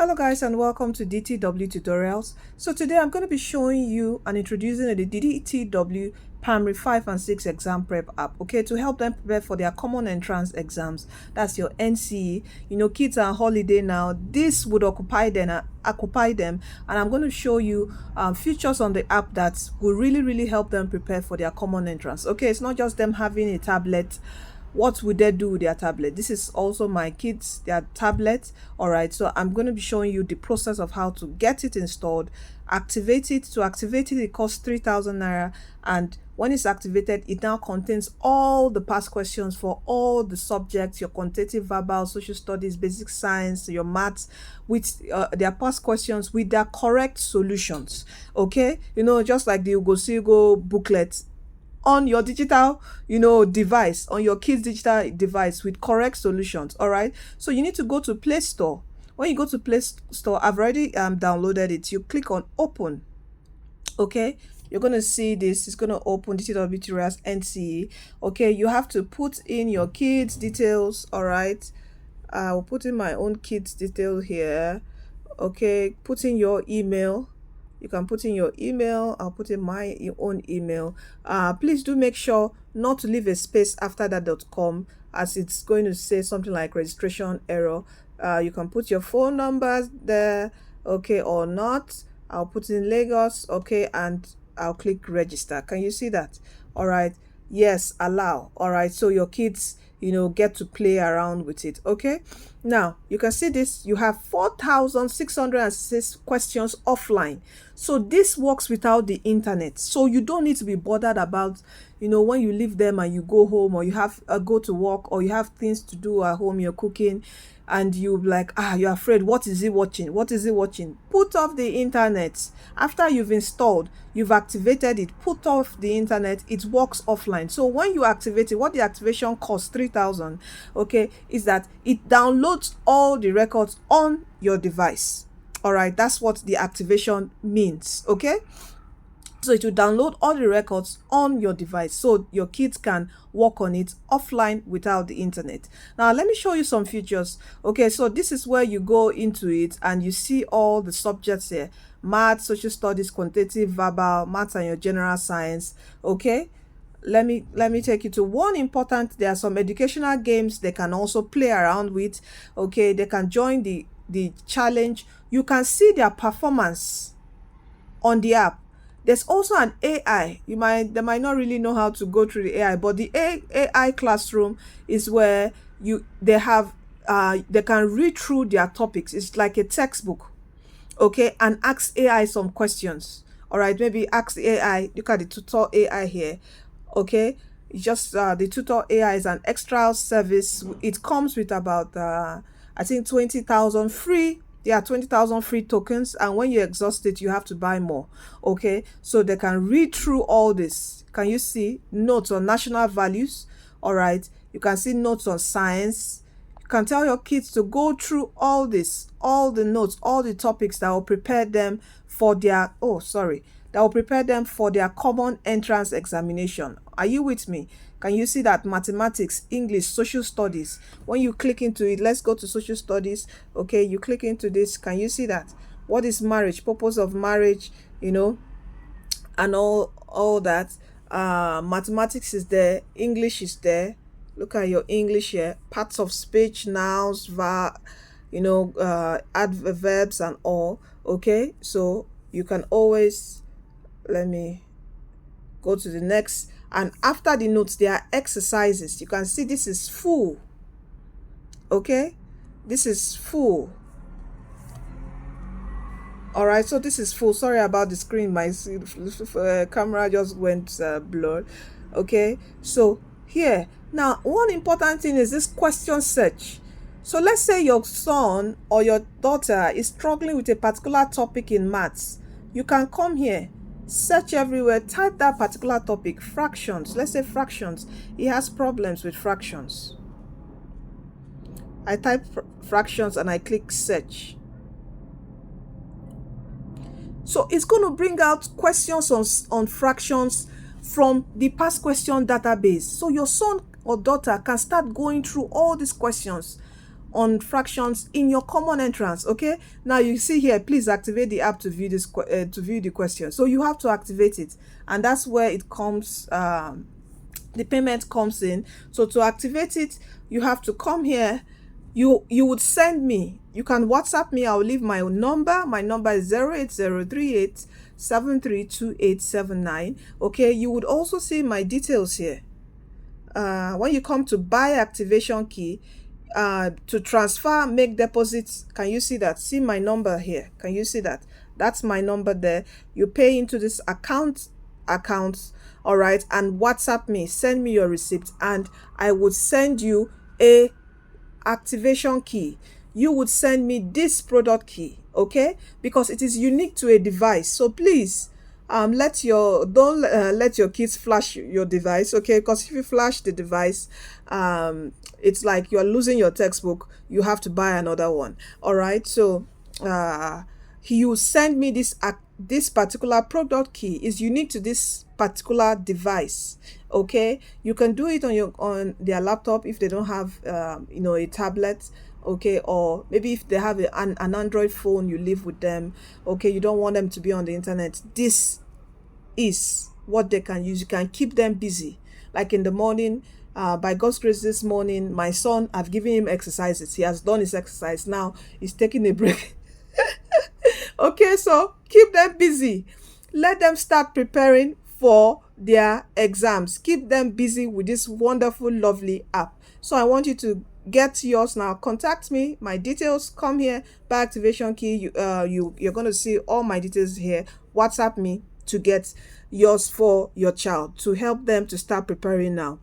Hello guys, and welcome to DTW tutorials. So today I'm going to be showing you and introducing the DTW Primary 5 and 6 exam prep app, okay, to help them prepare for their common entrance exams. That's your NCE. You know, kids are on holiday now. This would occupy them, and I'm going to show you features on the app that will really help them prepare for their common entrance. Okay, it's not just them having a tablet. What would they do with their tablet? This is also my kids, their tablet. All right, so I'm going to be showing you the process of how to get it installed, activate it. To activate it, it costs 3,000 naira, and when it's activated, it now contains all the past questions for all the subjects, your quantitative, verbal, social studies, basic science, your maths, with their past questions with their correct solutions. Okay, you know, just like the Ugo booklet on your digital, device, on your kids digital device with correct solutions. All right, so you need to go to Play Store. When you go to Play Store, I've already downloaded it. You click on open. Okay, you're going to see this. It's going to open DTW Tutorials NCE. Okay, you have to put in your kids details. All right, I'll put in my own kids detail here. Okay, put in your email. You can put in your email. I'll put in my own email. Please do make sure not to leave a space after that .com, as it's going to say something like registration error. You can put your phone numbers there, okay, or not. I'll put in Lagos, okay, and I'll click register. Can you see that? All right, yes, allow. All right, so your kids, get to play around with it. Okay, now you can see this. You have 4,606 questions offline. So this works without the internet, so you don't need to be bothered about when you leave them and you go home, or you have go to work, or you have things to do at home, you're cooking, and you're like, you're afraid, what is it watching, put off the internet. After you've installed, you've activated it, put off the internet. It works offline. So when you activate it, what the activation costs 3,000, okay, is that it downloads all the records on your device. All right, that's what the activation means. Okay, so it will download all the records on your device, so your kids can work on it offline without the internet. Now let me show you some features. Okay, so this is where you go into it and you see all the subjects here: math, social studies, quantitative, verbal, maths, and your general science. Okay, let me take you to one important. There are some educational games they can also play around with. Okay, they can join the challenge. You can see their performance on the app. There's also an AI. They might not really know how to go through the AI, but the AI classroom is where they can read through their topics. It's like a textbook, okay, and ask AI some questions. All right, maybe ask the AI. Look at the tutor AI here. Okay, it's just the tutor AI is an extra service. It comes with about I think 20,000 free. There are 20,000 free tokens, and when you exhaust it, you have to buy more. Okay, so they can read through all this. Can you see notes on national values? All right, you can see notes on science. You can tell your kids to go through all this, all the notes, all the topics that will prepare them for their common entrance examination. Are you with me? Can you see that? Mathematics, English, social studies. When you click into it, let's go to social studies. Okay, you click into this. Can you see that? What is marriage? Purpose of marriage, and all that. Mathematics is there. English is there. Look at your English here. Parts of speech, nouns, adverbs and all. Okay, so you can always, let me go to the next. And after the notes, there are exercises. You can see this is full. Okay, this is full. All right, so this is full. Sorry about the screen. My camera just went blurred. Okay, so here now, one important thing is this question search. So let's say your son or your daughter is struggling with a particular topic in maths. You can come here, search everywhere, type that particular topic, fractions. Let's say fractions. He has problems with fractions. I type fractions and I click search. So it's going to bring out questions on fractions from the past question database. So your son or daughter can start going through all these questions on fractions in your common entrance. Okay, now you see here, please activate the app to view this to view the question. So you have to activate it, and that's where it comes, the payment comes in. So to activate it, you have to come here. You would send me, you can WhatsApp me. I'll leave my number. My number is 08038732879. Okay, you would also see my details here. When you come to buy activation key, to transfer, make deposits, can you see that? See my number here, can you see that? That's my number there. You pay into this accounts, all right, and WhatsApp me, send me your receipt, and I would send you a activation key. You would send me this product key, okay, because it is unique to a device. So please, don't let your kids flash your device, okay, because if you flash the device, it's like you're losing your textbook. You have to buy another one. All right, so you send me this particular product key is unique to this particular device. Okay, you can do it on their laptop if they don't have a tablet, okay, or maybe if they have an Android phone you live with them, okay, you don't want them to be on the internet. This is what they can use. You can keep them busy, like in the morning. By God's grace, this morning my son, I've given him exercises. He has done his exercise. Now he's taking a break. Okay, so keep them busy. Let them start preparing for their exams. Keep them busy with this wonderful, lovely app. So I want you to get yours now. Contact me. My details, come here, buy activation key. You're going to see all my details here. WhatsApp me to get yours for your child, to help them to start preparing now.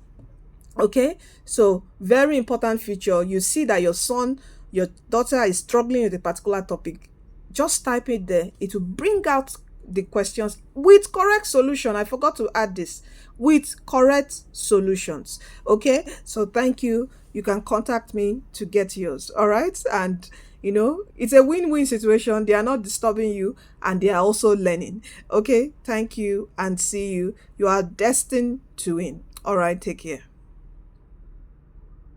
Okay, so very important feature. You see that your son, your daughter is struggling with a particular topic, just type it there. It will bring out the questions with correct solution. I forgot to add this, with correct solutions. Okay, so thank you. You can contact me to get yours. All right, and it's a win-win situation. They are not disturbing you, and they are also learning. Okay, thank you, and see you. You are destined to win. All right, take care.